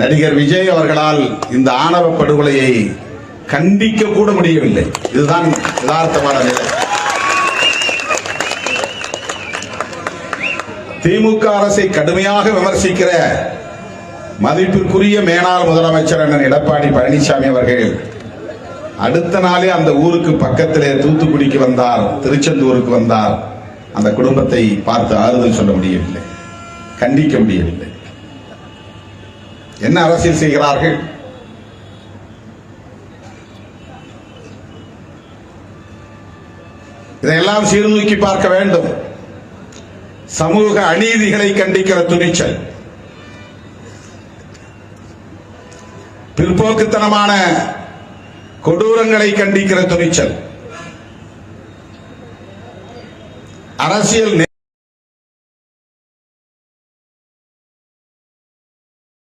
நடிகர் விஜய் அவர்களால் இந்த ஆணவ படுகொலையை கண்டிக்க கூட முடியவில்லை. இதுதான் யதார்த்தமான நிலை. திமுக அரசை கடுமையாக விமர்சிக்கிற மதிப்பிற்குரிய மேனாள் முதலமைச்சர் அண்ணன் எடப்பாடி பழனிசாமி அவர்கள் அடுத்த நாளே அந்த ஊருக்கு பக்கத்திலே தூத்துக்குடிக்கு வந்தார், திருச்செந்தூருக்கு வந்தார். அந்த குடும்பத்தை பார்த்து ஆறுதல் சொல்ல முடியவில்லை, கண்டிக்க முடியவில்லை. என்ன அரசியல் செய்கிறார்கள்? இதையெல்லாம் சீர்தூக்கி பார்க்க வேண்டும். சமூக அநீதிகளை கண்டிக்கிற துணிச்சல், பிற்போக்குத்தனமான கொடூரங்களை கண்டிக்கிற துணிச்சல், அரசியல்